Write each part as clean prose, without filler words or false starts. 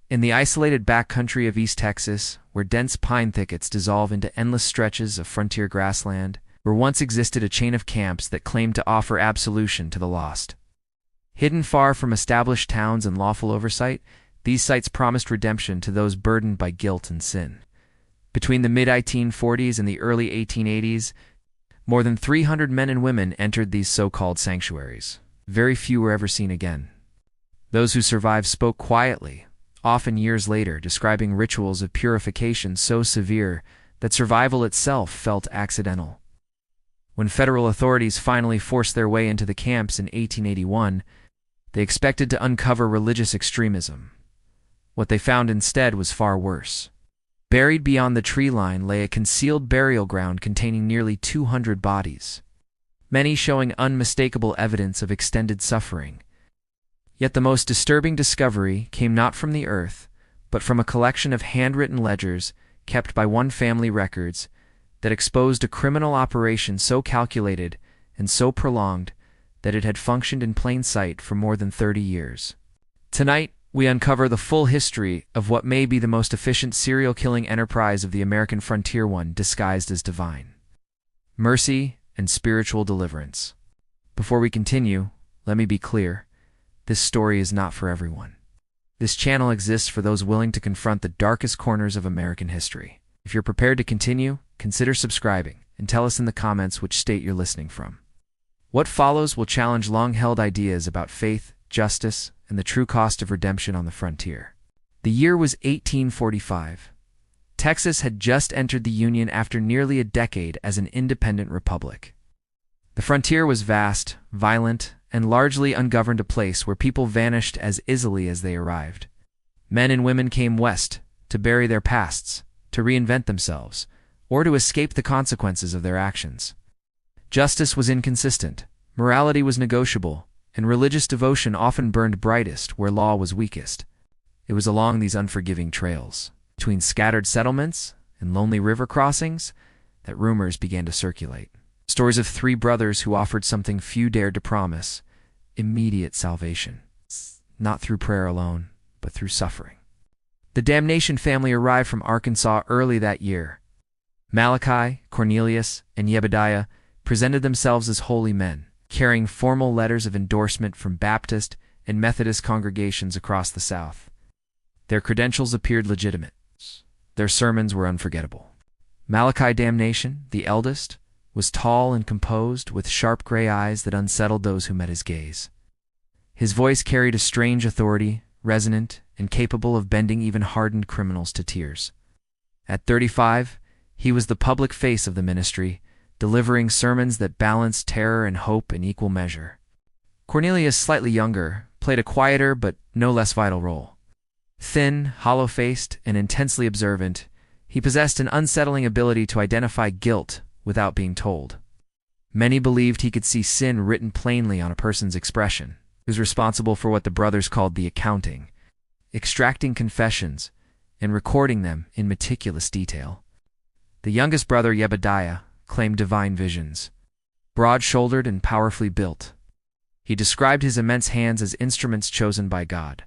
In the isolated backcountry of East Texas, where dense pine thickets dissolve into endless stretches of frontier grassland, where once existed a chain of camps that claimed to offer absolution to the lost. Hidden far from established towns and lawful oversight, these sites promised redemption to those burdened by guilt and sin. Between the mid-1840s and the early 1880s, more than 300 men and women entered these so-called sanctuaries. Very few were ever seen again. Those who survived spoke quietly, often years later, describing rituals of purification so severe that survival itself felt accidental. When federal authorities finally forced their way into the camps in 1881, they expected to uncover religious extremism. What they found instead was far worse. Buried beyond the tree line lay a concealed burial ground containing nearly 200 bodies, many showing unmistakable evidence of extended suffering. Yet the most disturbing discovery came not from the earth, but from a collection of handwritten ledgers kept by One Family Records that exposed a criminal operation so calculated and so prolonged that it had functioned in plain sight for more than 30 years. Tonight, we uncover the full history of what may be the most efficient serial-killing enterprise of the American frontier, one disguised as divine mercy and spiritual deliverance. Before we continue, let me be clear. This story is not for everyone. This channel exists for those willing to confront the darkest corners of American history. If you're prepared to continue, consider subscribing and tell us in the comments which state you're listening from. What follows will challenge long-held ideas about faith, justice, and the true cost of redemption on the frontier. The year was 1845. Texas had just entered the Union after nearly a decade as an independent republic. The frontier was vast, violent, and largely ungoverned, a place where people vanished as easily as they arrived. Men and women came west to bury their pasts, to reinvent themselves, or to escape the consequences of their actions. Justice was inconsistent, morality was negotiable, and religious devotion often burned brightest where law was weakest. It was along these unforgiving trails, between scattered settlements and lonely river crossings, that rumors began to circulate. Stories of three brothers who offered something few dared to promise: immediate salvation, not through prayer alone, but through suffering. The Damnation family arrived from Arkansas early that year. Malachi, Cornelius, and Jebediah presented themselves as holy men, carrying formal letters of endorsement from Baptist and Methodist congregations across the South. Their credentials appeared legitimate. Their sermons were unforgettable. Malachi Damnation, the eldest, was tall and composed, with sharp gray eyes that unsettled those who met his gaze. His voice carried a strange authority, resonant and capable of bending even hardened criminals to tears. At 35, he was the public face of the ministry, delivering sermons that balanced terror and hope in equal measure. Cornelius, slightly younger, played a quieter but no less vital role. Thin, hollow-faced, and intensely observant, he possessed an unsettling ability to identify guilt without being told. Many believed he could see sin written plainly on a person's expression. He was responsible for what the brothers called the accounting, extracting confessions and recording them in meticulous detail. The youngest brother, Jebediah, claimed divine visions. Broad-shouldered and powerfully built, he described his immense hands as instruments chosen by God.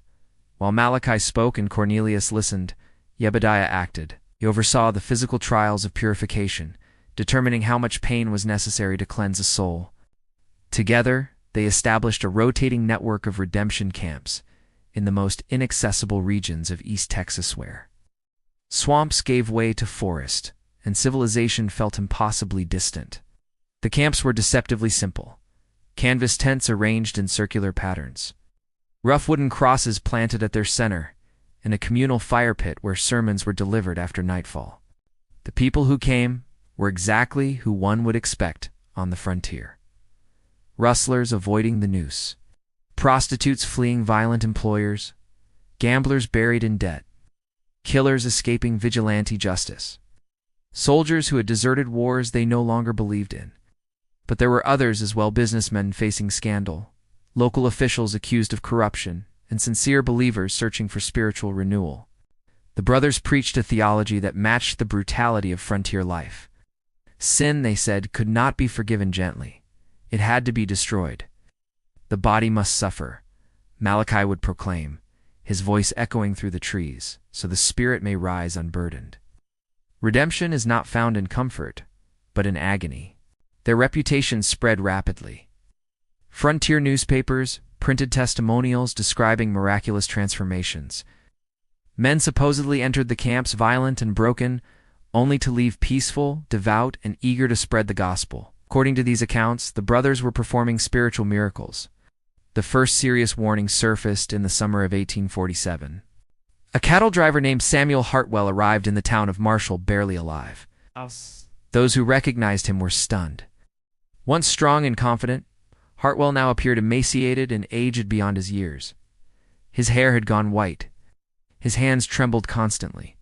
While Malachi spoke and Cornelius listened, Jebediah acted. He oversaw the physical trials of purification, determining how much pain was necessary to cleanse a soul. Together, they established a rotating network of redemption camps in the most inaccessible regions of East Texas, where swamps gave way to forest and civilization felt impossibly distant. The camps were deceptively simple: canvas tents arranged in circular patterns, rough wooden crosses planted at their center, and a communal fire pit where sermons were delivered after nightfall. The people who came were exactly who one would expect on the frontier: rustlers avoiding the noose, prostitutes fleeing violent employers, gamblers buried in debt, killers escaping vigilante justice, soldiers who had deserted wars they no longer believed in. But there were others as well: businessmen facing scandal, local officials accused of corruption, and sincere believers searching for spiritual renewal. The brothers preached a theology that matched the brutality of frontier life. Sin, they said, could not be forgiven gently. It had to be destroyed. The body must suffer, Malachi would proclaim, his voice echoing through the trees, so the spirit may rise unburdened. Redemption is not found in comfort, but in agony. Their reputation spread rapidly. Frontier newspapers printed testimonials describing miraculous transformations. Men supposedly entered the camps violent and broken, only to leave peaceful, devout, and eager to spread the gospel. According to these accounts, the brothers were performing spiritual miracles. The first serious warning surfaced in the summer of 1847. A cattle driver named Samuel Hartwell arrived in the town of Marshall barely alive. Those who recognized him were stunned. Once strong and confident, Hartwell now appeared emaciated and aged beyond his years. His hair had gone white. His hands trembled constantly.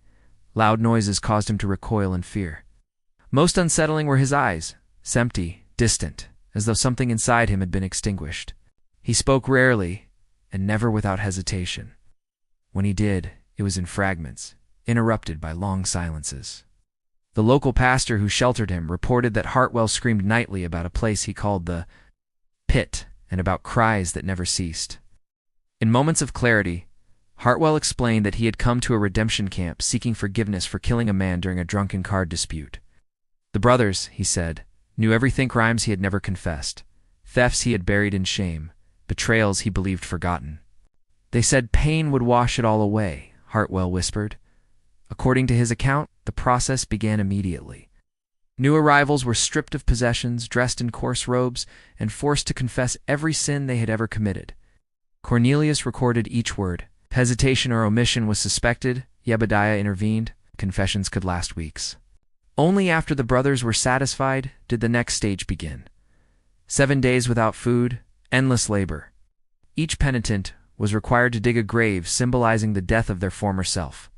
Loud noises caused him to recoil in fear. Most unsettling were his eyes, empty, distant, as though something inside him had been extinguished. He spoke rarely, and never without hesitation. When he did, it was in fragments, interrupted by long silences. The local pastor who sheltered him reported that Hartwell screamed nightly about a place he called the pit and about cries that never ceased. In moments of clarity, Hartwell explained that he had come to a redemption camp seeking forgiveness for killing a man during a drunken card dispute. The brothers, he said, knew everything: crimes he had never confessed, thefts he had buried in shame, betrayals he believed forgotten. They said pain would wash it all away, Hartwell whispered. According to his account, the process began immediately. New arrivals were stripped of possessions, dressed in coarse robes, and forced to confess every sin they had ever committed. Cornelius recorded each word. Hesitation or omission was suspected. Jebediah intervened. Confessions could last weeks. Only after the brothers were satisfied did the next stage begin. 7 days without food, endless labor. Each penitent was required to dig a grave symbolizing the death of their former self.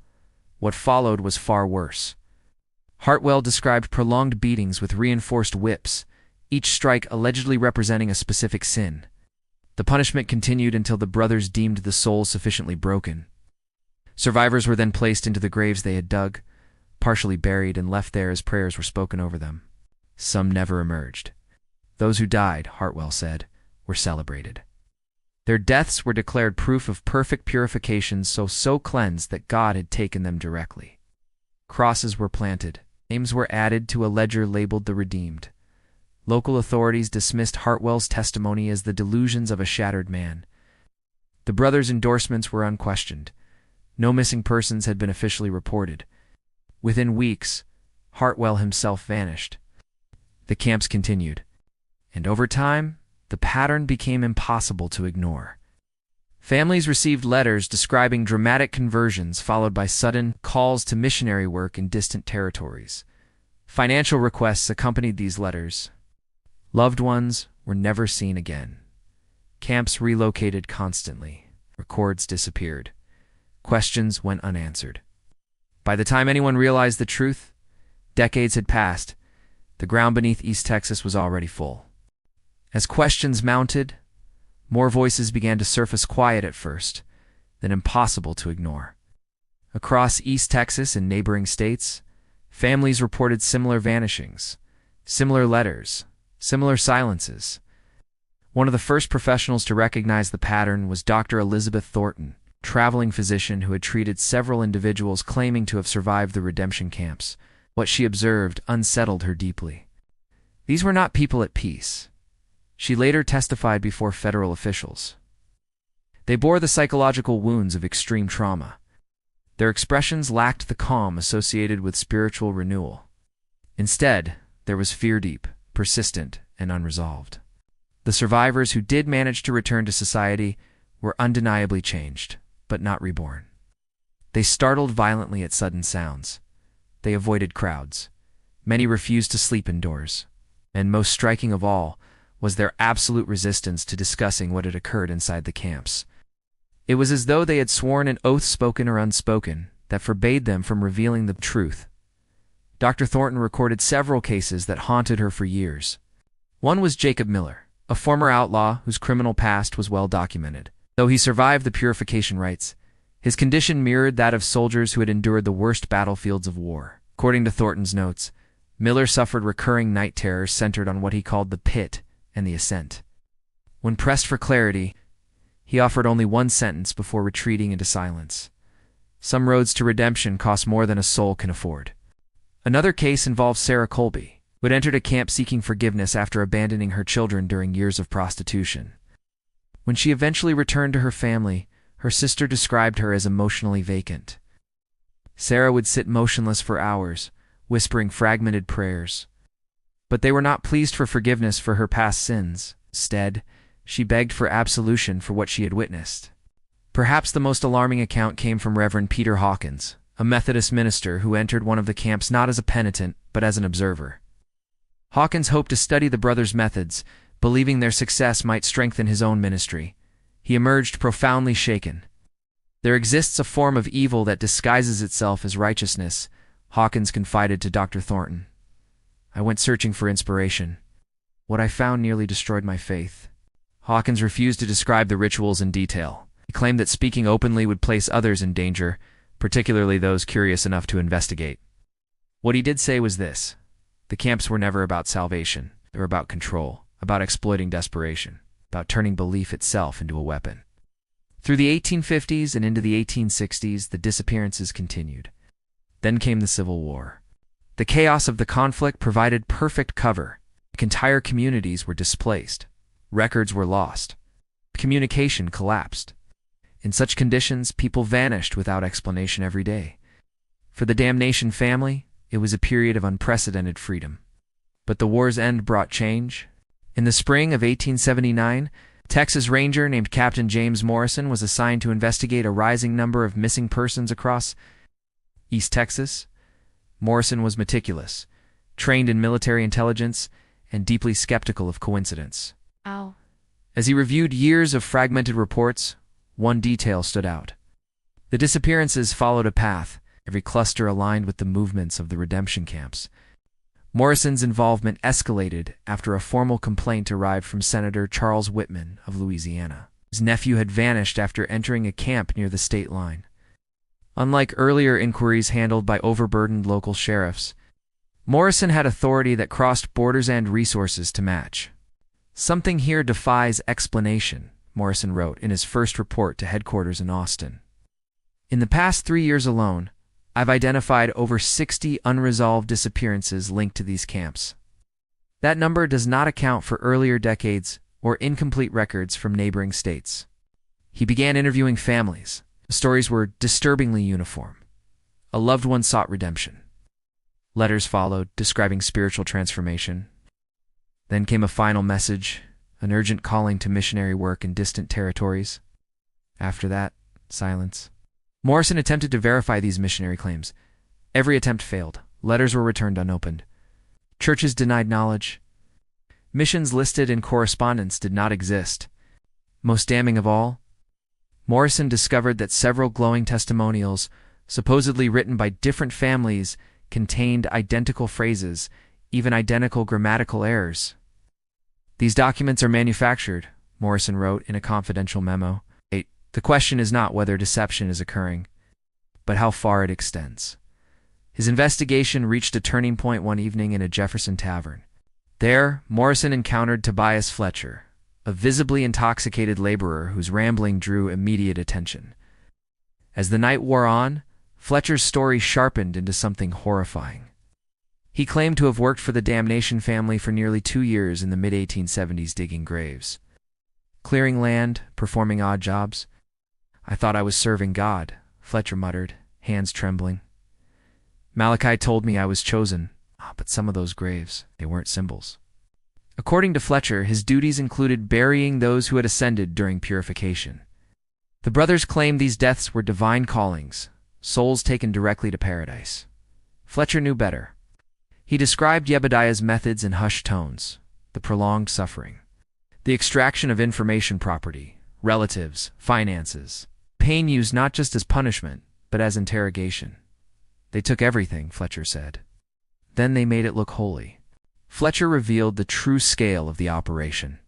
What followed was far worse. Hartwell described prolonged beatings with reinforced whips, each strike allegedly representing a specific sin. The punishment continued until the brothers deemed the soul sufficiently broken. Survivors were then placed into the graves they had dug, partially buried and left there as prayers were spoken over them. Some never emerged. Those who died, Hartwell said, were celebrated. Their deaths were declared proof of perfect purification, so cleansed that God had taken them directly. Crosses were planted. Names were added to a ledger labeled the Redeemed. Local authorities dismissed Hartwell's testimony as the delusions of a shattered man. The brothers' endorsements were unquestioned. No missing persons had been officially reported. Within weeks, Hartwell himself vanished. The camps continued, and over time, the pattern became impossible to ignore. Families received letters describing dramatic conversions followed by sudden calls to missionary work in distant territories. Financial requests accompanied these letters. Loved ones were never seen again. Camps relocated constantly. Records disappeared. Questions went unanswered. By the time anyone realized the truth, decades had passed. The ground beneath East Texas was already full. As questions mounted, more voices began to surface, quiet at first, then impossible to ignore. Across East Texas and neighboring states, families reported similar vanishings, similar letters, similar silences. One of the first professionals to recognize the pattern was Dr. Elizabeth Thornton, traveling physician who had treated several individuals claiming to have survived the redemption camps. What she observed unsettled her deeply. These were not people at peace. She later testified before federal officials. They bore the psychological wounds of extreme trauma. Their expressions lacked the calm associated with spiritual renewal. Instead, there was fear deep, persistent, and unresolved. The survivors who did manage to return to society were undeniably changed, but not reborn. They startled violently at sudden sounds. They avoided crowds. Many refused to sleep indoors. And most striking of all was their absolute resistance to discussing what had occurred inside the camps. It was as though they had sworn an oath, spoken or unspoken, that forbade them from revealing the truth. Dr. Thornton recorded several cases that haunted her for years. One was Jacob Miller, a former outlaw whose criminal past was well documented. Though he survived the purification rites, his condition mirrored that of soldiers who had endured the worst battlefields of war. According to Thornton's notes, Miller suffered recurring night terrors centered on what he called the pit and the ascent. When pressed for clarity, He offered only one sentence before retreating into silence. Some roads to redemption cost more than a soul can afford. Another case involved Sarah Colby, who had entered a camp seeking forgiveness after abandoning her children during years of prostitution. When she eventually returned to her family, her sister described her as emotionally vacant. Sarah would sit motionless for hours, whispering fragmented prayers. But they were not pleased for forgiveness for her past sins. Instead, she begged for absolution for what she had witnessed. Perhaps the most alarming account came from Reverend Peter Hawkins, a Methodist minister who entered one of the camps not as a penitent, but as an observer. Hawkins hoped to study the brothers' methods, believing their success might strengthen his own ministry. He emerged profoundly shaken. There exists a form of evil that disguises itself as righteousness, Hawkins confided to Dr. Thornton. I went searching for inspiration. What I found nearly destroyed my faith. Hawkins refused to describe the rituals in detail. He claimed that speaking openly would place others in danger, particularly those curious enough to investigate. What he did say was this: the camps were never about salvation. They were about control, about exploiting desperation, about turning belief itself into a weapon. Through the 1850s and into the 1860s, the disappearances continued. Then came the Civil War. The chaos of the conflict provided perfect cover. Entire communities were displaced. Records were lost. Communication collapsed. In such conditions, people vanished without explanation every day. For the Damnation family, it was a period of unprecedented freedom. But the war's end brought change. In the spring of 1879, a Texas Ranger named Captain James Morrison was assigned to investigate a rising number of missing persons across East Texas. Morrison was meticulous, trained in military intelligence, and deeply skeptical of coincidence. Ow. As he reviewed years of fragmented reports, one detail stood out. The disappearances followed a path, every cluster aligned with the movements of the redemption camps. Morrison's involvement escalated after a formal complaint arrived from Senator Charles Whitman of Louisiana. His nephew had vanished after entering a camp near the state line. Unlike earlier inquiries handled by overburdened local sheriffs, Morrison had authority that crossed borders and resources to match. Something here defies explanation, Morrison wrote in his first report to headquarters in Austin. In the past 3 years alone, I've identified over 60 unresolved disappearances linked to these camps. That number does not account for earlier decades or incomplete records from neighboring states. He began interviewing families. The stories were disturbingly uniform. A loved one sought redemption. Letters followed, describing spiritual transformation. Then came a final message, an urgent calling to missionary work in distant territories. After that, silence. Morrison attempted to verify these missionary claims. Every attempt failed. Letters were returned unopened. Churches denied knowledge. Missions listed in correspondence did not exist. Most damning of all, Morrison discovered that several glowing testimonials, supposedly written by different families, contained identical phrases, even identical grammatical errors. These documents are manufactured, Morrison wrote in a confidential memo. The question is not whether deception is occurring, but how far it extends. His investigation reached a turning point one evening in a Jefferson tavern. There, Morrison encountered Tobias Fletcher, a visibly intoxicated laborer whose rambling drew immediate attention. As the night wore on, Fletcher's story sharpened into something horrifying. He claimed to have worked for the Damnation family for nearly 2 years in the mid-1870s digging graves. Clearing land, performing odd jobs. I thought I was serving God, Fletcher muttered, hands trembling. Malachi told me I was chosen, but some of those graves, they weren't symbols. According to Fletcher, his duties included burying those who had ascended during purification. The brothers claimed these deaths were divine callings, souls taken directly to paradise. Fletcher knew better. He described Jebediah's methods in hushed tones, the prolonged suffering, the extraction of information property, relatives, finances. Pain used not just as punishment, but as interrogation. They took everything, Fletcher said. Then they made it look holy. Fletcher revealed the true scale of the operation.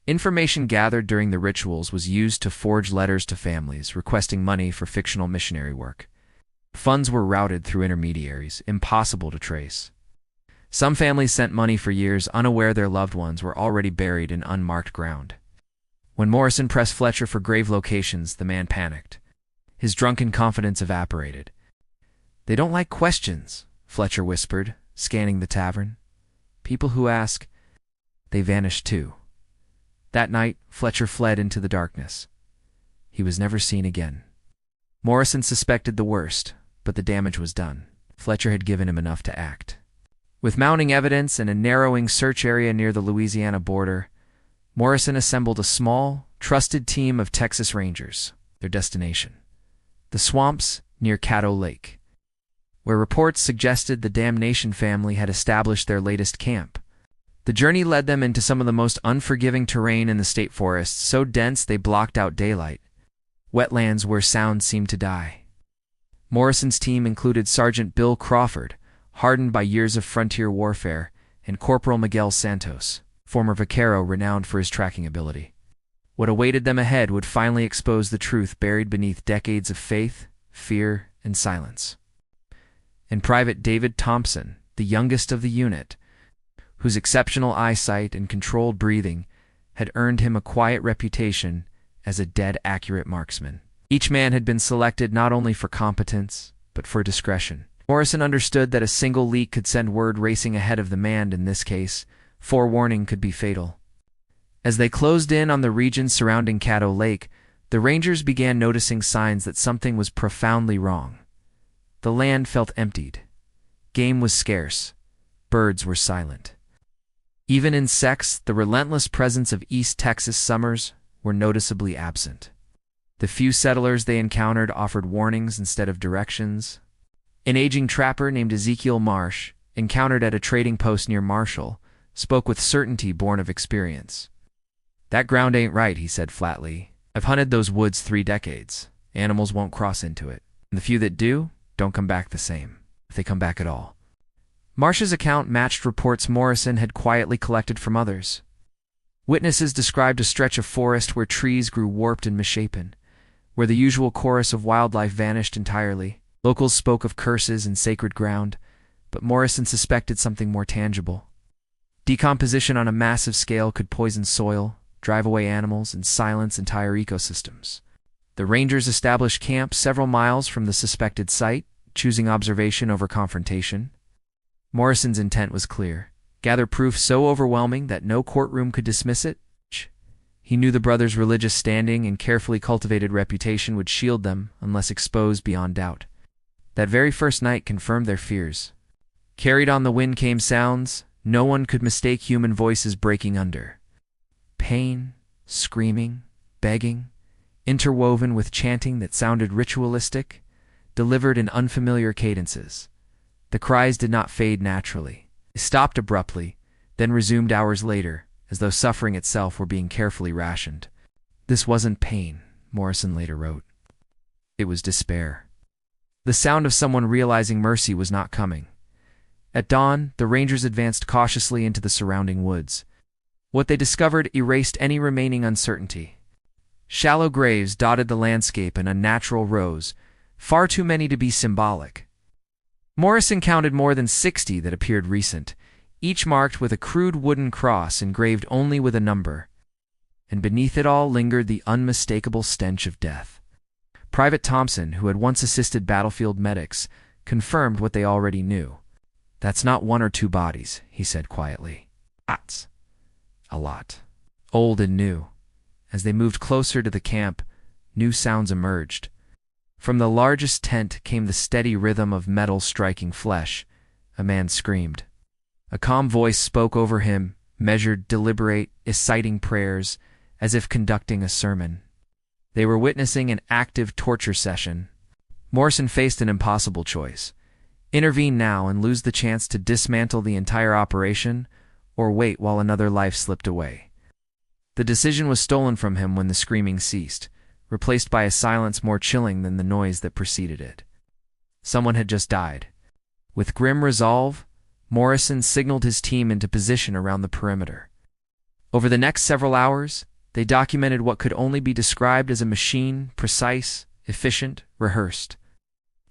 Information gathered during the rituals was used to forge letters to families requesting money for fictional missionary work. Funds were routed through intermediaries, impossible to trace. Some families sent money for years unaware their loved ones were already buried in unmarked ground. When Morrison pressed Fletcher for grave locations, the man panicked. His drunken confidence evaporated. "They don't like questions," Fletcher whispered, scanning the tavern. "People who ask, they vanish too." That night, Fletcher fled into the darkness. He was never seen again. Morrison suspected the worst, but the damage was done. Fletcher had given him enough to act. With mounting evidence and a narrowing search area near the Louisiana border, Morrison assembled a small, trusted team of Texas Rangers. Their destination: the swamps near Caddo Lake, where reports suggested the Damnation family had established their latest camp. The journey led them into some of the most unforgiving terrain in the state forests, so dense they blocked out daylight. Wetlands where sound seemed to die. Morrison's team included Sergeant Bill Crawford, hardened by years of frontier warfare, and Corporal Miguel Santos, former vaquero renowned for his tracking ability. What awaited them ahead would finally expose the truth buried beneath decades of faith, fear, and silence. And Private David Thompson, the youngest of the unit, whose exceptional eyesight and controlled breathing had earned him a quiet reputation as a dead-accurate marksman. Each man had been selected not only for competence, but for discretion. Morrison understood that a single leak could send word racing ahead of the man. In this case, forewarning could be fatal. As they closed in on the region surrounding Caddo Lake, the Rangers began noticing signs that something was profoundly wrong. The land felt emptied. Game was scarce. Birds were silent. Even insects, the relentless presence of East Texas summers, were noticeably absent. The few settlers they encountered offered warnings instead of directions. An aging trapper named Ezekiel Marsh, encountered at a trading post near Marshall, spoke with certainty born of experience. "That ground ain't right," he said flatly. "I've hunted those woods 3 decades. Animals won't cross into it. And the few that do, don't come back the same, if they come back at all." Marsh's account matched reports Morrison had quietly collected from others. Witnesses described a stretch of forest where trees grew warped and misshapen, where the usual chorus of wildlife vanished entirely. Locals spoke of curses and sacred ground, but Morrison suspected something more tangible. Decomposition on a massive scale could poison soil, drive away animals, and silence entire ecosystems. The Rangers established camp several miles from the suspected site, choosing observation over confrontation. Morrison's intent was clear: gather proof so overwhelming that no courtroom could dismiss it. He knew the brothers' religious standing and carefully cultivated reputation would shield them unless exposed beyond doubt. That very first night confirmed their fears. Carried on the wind came sounds no one could mistake human voices breaking under. Pain, screaming, begging, interwoven with chanting that sounded ritualistic, delivered in unfamiliar cadences. The cries did not fade naturally. They stopped abruptly, then resumed hours later, as though suffering itself were being carefully rationed. "This wasn't pain," Morrison later wrote. "It was despair." The sound of someone realizing mercy was not coming. At dawn, the Rangers advanced cautiously into the surrounding woods. What they discovered erased any remaining uncertainty. Shallow graves dotted the landscape in unnatural rows, far too many to be symbolic. Morrison counted more than 60 that appeared recent, each marked with a crude wooden cross engraved only with a number. And beneath it all lingered the unmistakable stench of death. Private Thompson, who had once assisted battlefield medics, confirmed what they already knew. "That's not 1 or 2 bodies," he said quietly. "That's a lot. Old and new." As they moved closer to the camp, new sounds emerged. From the largest tent came the steady rhythm of metal striking flesh. A man screamed. A calm voice spoke over him, measured, deliberate, reciting prayers, as if conducting a sermon. They were witnessing an active torture session. Morrison faced an impossible choice: intervene now and lose the chance to dismantle the entire operation, or wait while another life slipped away. The decision was stolen from him when the screaming ceased, replaced by a silence more chilling than the noise that preceded it. Someone had just died. With grim resolve, Morrison signaled his team into position around the perimeter. Over the next several hours, they documented what could only be described as a machine, precise, efficient, rehearsed.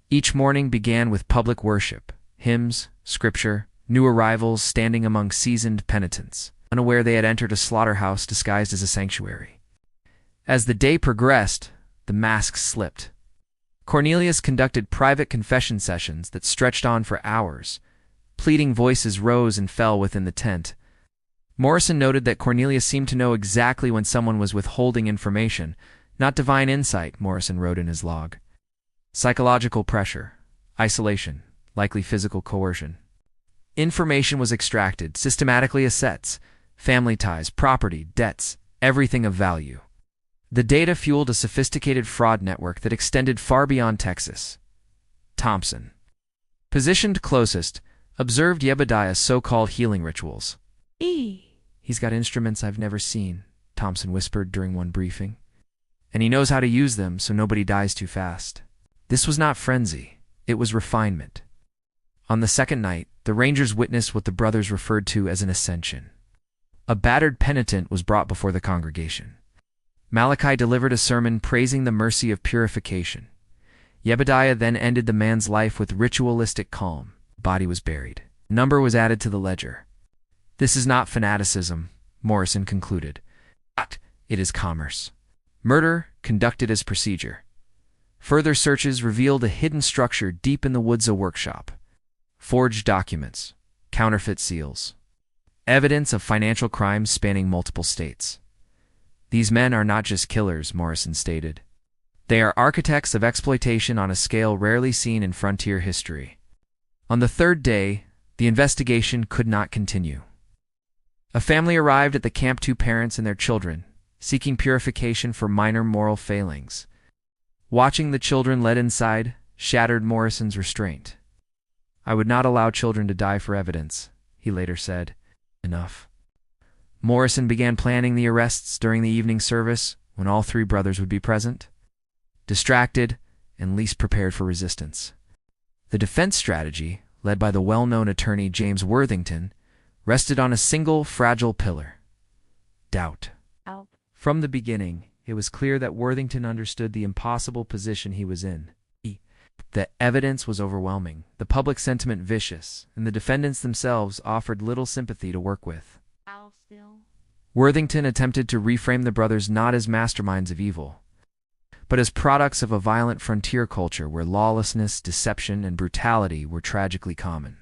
Each morning began with public worship, hymns, scripture, new arrivals standing among seasoned penitents, unaware they had entered a slaughterhouse disguised as a sanctuary. As the day progressed, the masks slipped. Cornelius conducted private confession sessions that stretched on for hours. Pleading voices rose and fell within the tent. Morrison noted that Cornelius seemed to know exactly when someone was withholding information, not divine insight, Morrison wrote in his log. Psychological pressure, isolation, likely physical coercion. Information was extracted, systematically assets, family ties, property, debts, everything of value. The data fueled a sophisticated fraud network that extended far beyond Texas. Thompson, positioned closest, observed Yebediah's so-called healing rituals. He's got instruments I've never seen, Thompson whispered during one briefing. And he knows how to use them so nobody dies too fast. This was not frenzy, it was refinement. On the second night, the Rangers witnessed what the brothers referred to as an ascension. A battered penitent was brought before the congregation. Malachi delivered a sermon praising the mercy of purification. Yebediah then ended the man's life with ritualistic calm. The body was buried. Number was added to the ledger. This is not fanaticism, Morrison concluded. It is commerce. Murder conducted as procedure. Further searches revealed a hidden structure deep in the woods, a workshop. Forged documents, counterfeit seals. Evidence of financial crimes spanning multiple states. These men are not just killers, Morrison stated. They are architects of exploitation on a scale rarely seen in frontier history. On the third day, the investigation could not continue. A family arrived at the camp, 2 parents and their children, seeking purification for minor moral failings. Watching the children led inside shattered Morrison's restraint. I would not allow children to die for evidence, he later said. Enough. Morrison began planning the arrests during the evening service when all 3 brothers would be present, distracted and least prepared for resistance. The defense strategy, led by the well-known attorney James Worthington, rested on a single fragile pillar: doubt. From the beginning, it was clear that Worthington understood the impossible position he was in. The evidence was overwhelming, the public sentiment vicious, and the defendants themselves offered little sympathy to work with. Worthington attempted to reframe the brothers not as masterminds of evil, but as products of a violent frontier culture where lawlessness, deception, and brutality were tragically common.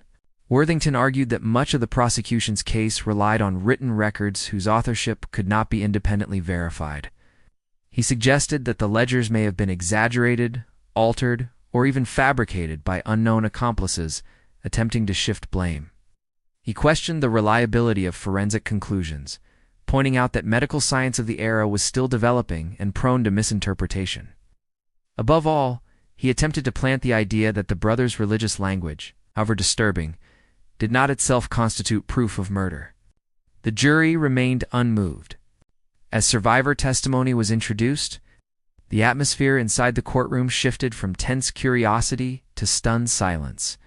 Worthington argued that much of the prosecution's case relied on written records whose authorship could not be independently verified. He suggested that the ledgers may have been exaggerated, altered, or even fabricated by unknown accomplices attempting to shift blame. He questioned the reliability of forensic conclusions, pointing out that medical science of the era was still developing and prone to misinterpretation. Above all, he attempted to plant the idea that the brothers' religious language, however disturbing, did not itself constitute proof of murder. The jury remained unmoved. As survivor testimony was introduced, the atmosphere inside the courtroom shifted from tense curiosity to stunned silence.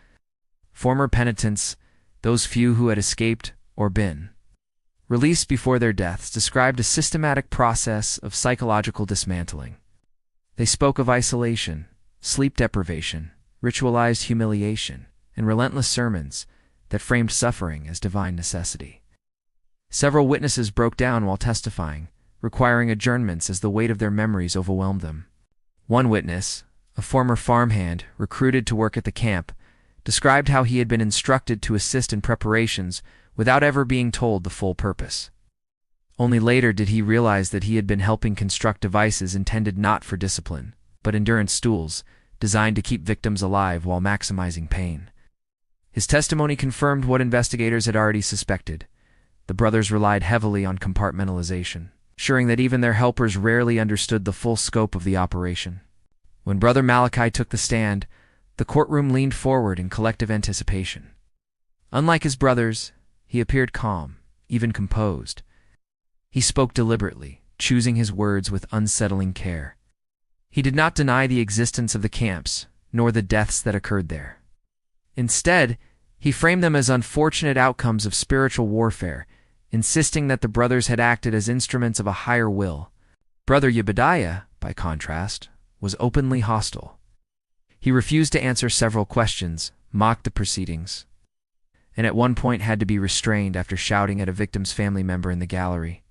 Former penitents, those few who had escaped or been released before their deaths, described a systematic process of psychological dismantling. They spoke of isolation, sleep deprivation, ritualized humiliation, and relentless sermons that framed suffering as divine necessity. Several witnesses broke down while testifying, requiring adjournments as the weight of their memories overwhelmed them. One witness, a former farmhand recruited to work at the camp, described how he had been instructed to assist in preparations without ever being told the full purpose. Only later did he realize that he had been helping construct devices intended not for discipline, but endurance stools, designed to keep victims alive while maximizing pain. His testimony confirmed what investigators had already suspected. The brothers relied heavily on compartmentalization, ensuring that even their helpers rarely understood the full scope of the operation. When Brother Malachi took the stand, the courtroom leaned forward in collective anticipation. Unlike his brothers, he appeared calm, even composed. He spoke deliberately, choosing his words with unsettling care. He did not deny the existence of the camps, nor the deaths that occurred there. Instead, he framed them as unfortunate outcomes of spiritual warfare, insisting that the brothers had acted as instruments of a higher will. Brother Yebediah, by contrast, was openly hostile. He refused to answer several questions, mocked the proceedings, and at one point had to be restrained after shouting at a victim's family member in the gallery.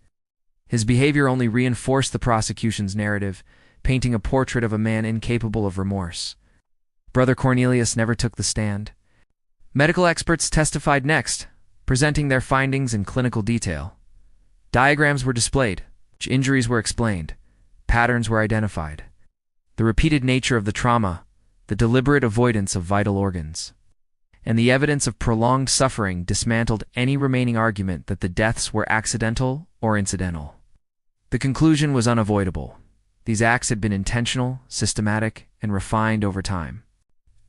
His behavior only reinforced the prosecution's narrative, painting a portrait of a man incapable of remorse. Brother Cornelius never took the stand. Medical experts testified next, presenting their findings in clinical detail. Diagrams were displayed, injuries were explained, patterns were identified. The repeated nature of the trauma, the deliberate avoidance of vital organs, and the evidence of prolonged suffering dismantled any remaining argument that the deaths were accidental or incidental. The conclusion was unavoidable. These acts had been intentional, systematic, and refined over time.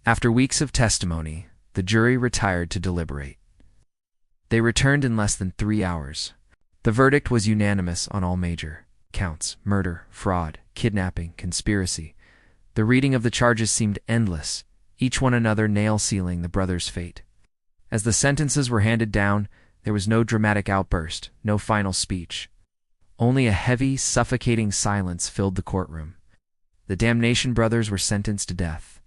After weeks of testimony, the jury retired to deliberate. They returned in less than 3 hours. The verdict was unanimous on all major counts: murder, fraud, kidnapping, conspiracy. The reading of the charges seemed endless, each one another nail-sealing the brothers' fate. As the sentences were handed down, there was no dramatic outburst, no final speech. Only a heavy, suffocating silence filled the courtroom. The damnation brothers were sentenced to death.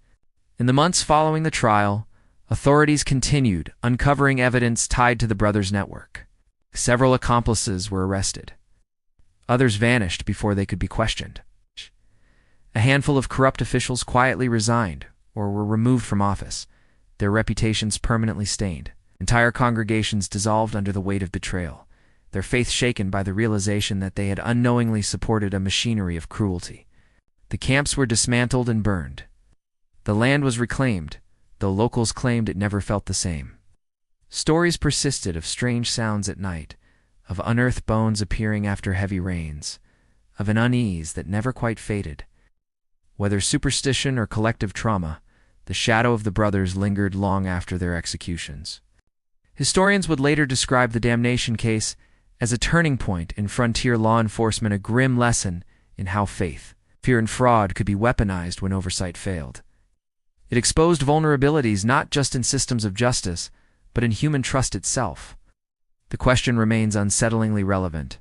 In the months following the trial, authorities continued uncovering evidence tied to the brothers' network. Several accomplices were arrested. Others vanished before they could be questioned. A handful of corrupt officials quietly resigned or were removed from office, their reputations permanently stained. Entire congregations dissolved under the weight of betrayal, their faith shaken by the realization that they had unknowingly supported a machinery of cruelty. The camps were dismantled and burned. The land was reclaimed, though locals claimed it never felt the same. Stories persisted of strange sounds at night, of unearthed bones appearing after heavy rains, of an unease that never quite faded. Whether superstition or collective trauma, the shadow of the brothers lingered long after their executions. Historians would later describe the damnation case as a turning point in frontier law enforcement, a grim lesson in how faith, fear, and fraud could be weaponized when oversight failed. It exposed vulnerabilities not just in systems of justice, but in human trust itself. The question remains unsettlingly relevant.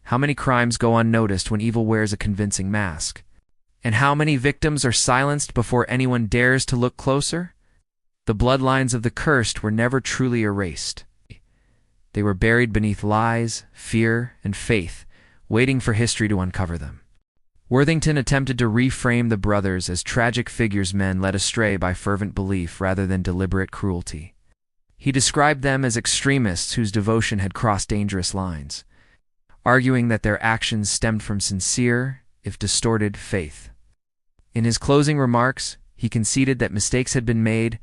How many crimes go unnoticed when evil wears a convincing mask? And how many victims are silenced before anyone dares to look closer? The bloodlines of the cursed were never truly erased. They were buried beneath lies, fear, and faith, waiting for history to uncover them. Worthington attempted to reframe the brothers as tragic figures, men led astray by fervent belief rather than deliberate cruelty. He described them as extremists whose devotion had crossed dangerous lines, arguing that their actions stemmed from sincere, if distorted, faith. In his closing remarks, he conceded that mistakes had been made,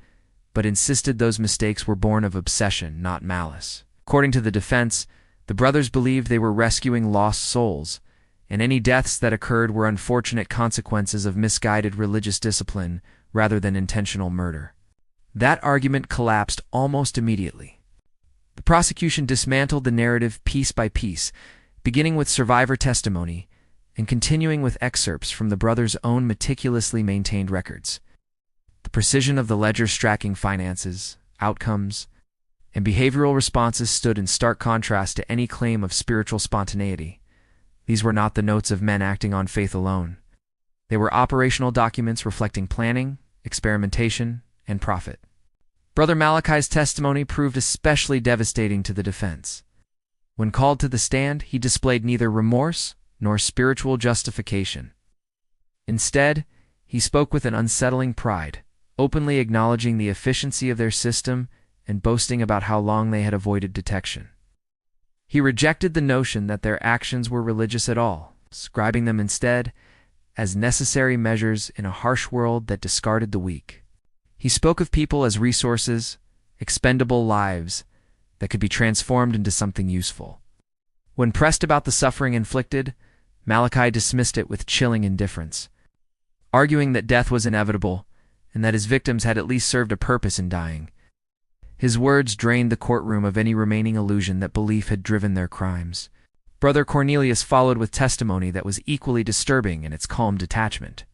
but insisted those mistakes were born of obsession, not malice. According to the defense, the brothers believed they were rescuing lost souls, and any deaths that occurred were unfortunate consequences of misguided religious discipline rather than intentional murder. That argument collapsed almost immediately. The prosecution dismantled the narrative piece by piece, beginning with survivor testimony and continuing with excerpts from the brothers' own meticulously maintained records. The precision of the ledgers tracking finances, outcomes, and behavioral responses stood in stark contrast to any claim of spiritual spontaneity. These were not the notes of men acting on faith alone. They were operational documents reflecting planning, experimentation, and profit. Brother Malachi's testimony proved especially devastating to the defense. When called to the stand, he displayed neither remorse nor spiritual justification. Instead, he spoke with an unsettling pride, openly acknowledging the efficiency of their system and boasting about how long they had avoided detection. He rejected the notion that their actions were religious at all, describing them instead as necessary measures in a harsh world that discarded the weak. He spoke of people as resources, expendable lives that could be transformed into something useful. When pressed about the suffering inflicted, Malachi dismissed it with chilling indifference, arguing that death was inevitable and that his victims had at least served a purpose in dying. His words drained the courtroom of any remaining illusion that belief had driven their crimes. Brother Cornelius followed with testimony that was equally disturbing in its calm detachment.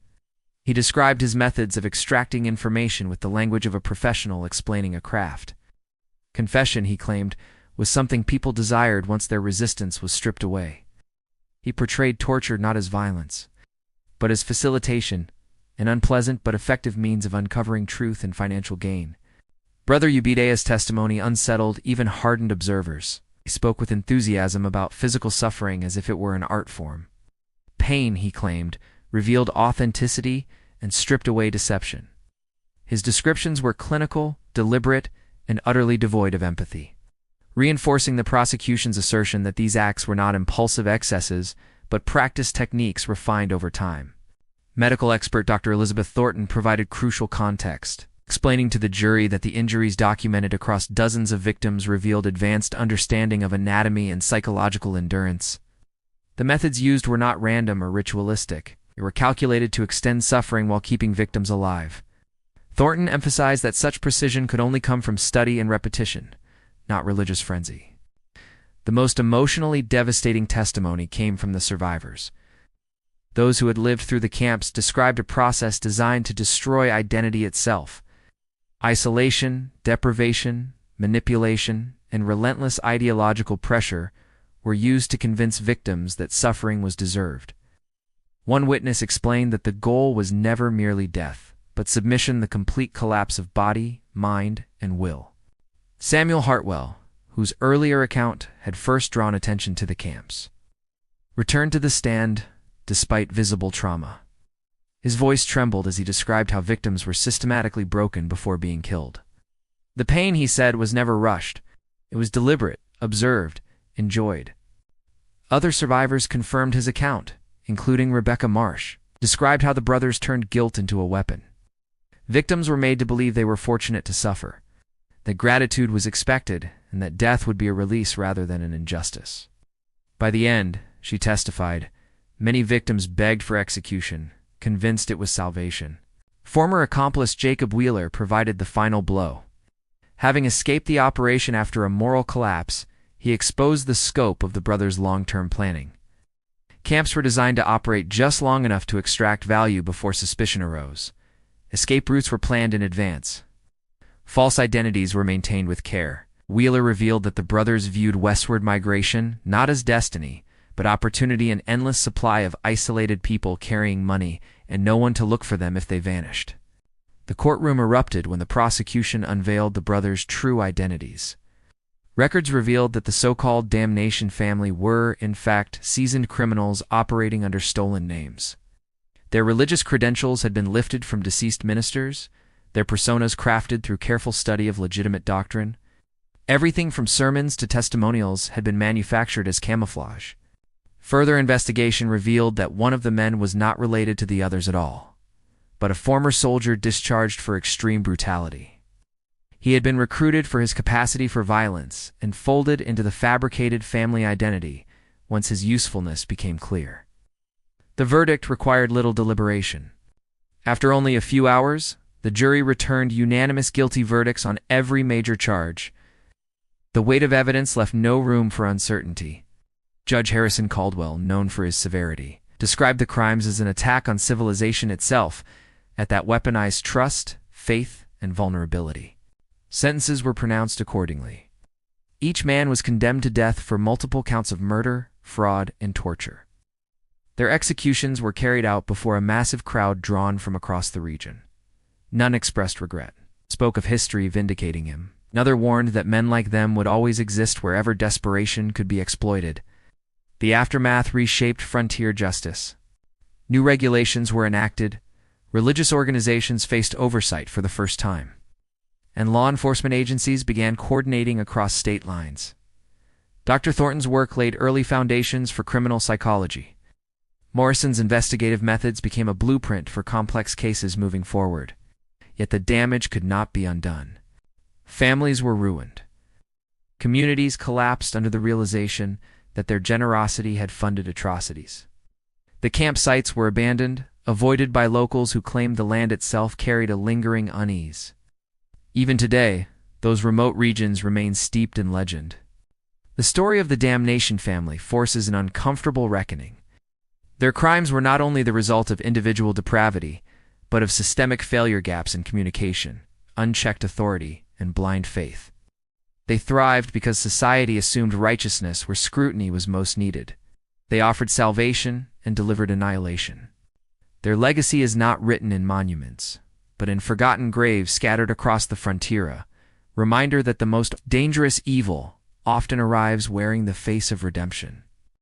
He described his methods of extracting information with the language of a professional explaining a craft. Confession, he claimed, was something people desired once their resistance was stripped away. He portrayed torture not as violence, but as facilitation, an unpleasant but effective means of uncovering truth and financial gain. Brother Ubidea's testimony unsettled even hardened observers. He spoke with enthusiasm about physical suffering as if it were an art form. Pain, he claimed, revealed authenticity and stripped away deception. His descriptions were clinical, deliberate, and utterly devoid of empathy, reinforcing the prosecution's assertion that these acts were not impulsive excesses, but practiced techniques refined over time. Medical expert Dr. Elizabeth Thornton provided crucial context, explaining to the jury that the injuries documented across dozens of victims revealed advanced understanding of anatomy and psychological endurance. The methods used were not random or ritualistic. They were calculated to extend suffering while keeping victims alive. Thornton emphasized that such precision could only come from study and repetition, not religious frenzy. The most emotionally devastating testimony came from the survivors. Those who had lived through the camps described a process designed to destroy identity itself. Isolation, deprivation, manipulation, and relentless ideological pressure were used to convince victims that suffering was deserved. One witness explained that the goal was never merely death, but submission, the complete collapse of body, mind, and will. Samuel Hartwell, whose earlier account had first drawn attention to the camps, returned to the stand despite visible trauma. His voice trembled as he described how victims were systematically broken before being killed. The pain, he said, was never rushed. It was deliberate, observed, enjoyed. Other survivors confirmed his account, including Rebecca Marsh, described how the brothers turned guilt into a weapon. Victims were made to believe they were fortunate to suffer, that gratitude was expected, and that death would be a release rather than an injustice. By the end, she testified, many victims begged for execution, convinced it was salvation. Former accomplice Jacob Wheeler provided the final blow. Having escaped the operation after a moral collapse, he exposed the scope of the brothers' long-term planning. Camps were designed to operate just long enough to extract value before suspicion arose. Escape routes were planned in advance. False identities were maintained with care. Wheeler revealed that the brothers viewed westward migration not as destiny, but opportunity, an endless supply of isolated people carrying money and no one to look for them if they vanished. The courtroom erupted when the prosecution unveiled the brothers' true identities. Records revealed that the so-called damnation family were, in fact, seasoned criminals operating under stolen names. Their religious credentials had been lifted from deceased ministers, their personas crafted through careful study of legitimate doctrine. Everything from sermons to testimonials had been manufactured as camouflage. Further investigation revealed that one of the men was not related to the others at all, but a former soldier discharged for extreme brutality. He had been recruited for his capacity for violence and folded into the fabricated family identity once his usefulness became clear. The verdict required little deliberation. After only a few hours, the jury returned unanimous guilty verdicts on every major charge. The weight of evidence left no room for uncertainty. Judge Harrison Caldwell, known for his severity, described the crimes as an attack on civilization itself, that weaponized trust, faith, and vulnerability. Sentences were pronounced accordingly. Each man was condemned to death for multiple counts of murder, fraud, and torture. Their executions were carried out before a massive crowd drawn from across the region. None expressed regret, spoke of history vindicating him. Another warned that men like them would always exist wherever desperation could be exploited. The aftermath reshaped frontier justice. New regulations were enacted, religious organizations faced oversight for the first time, and law enforcement agencies began coordinating across state lines. Dr. Thornton's work laid early foundations for criminal psychology. Morrison's investigative methods became a blueprint for complex cases moving forward. Yet the damage could not be undone. Families were ruined. Communities collapsed under the realization that their generosity had funded atrocities. The campsites were abandoned, avoided by locals who claimed the land itself carried a lingering unease. Even today, those remote regions remain steeped in legend. The story of the damnation family forces an uncomfortable reckoning. Their crimes were not only the result of individual depravity, but of systemic failure, gaps in communication, unchecked authority, and blind faith. They thrived because society assumed righteousness where scrutiny was most needed. They offered salvation and delivered annihilation. Their legacy is not written in monuments, but in forgotten graves scattered across the frontier, reminder that the most dangerous evil often arrives wearing the face of redemption.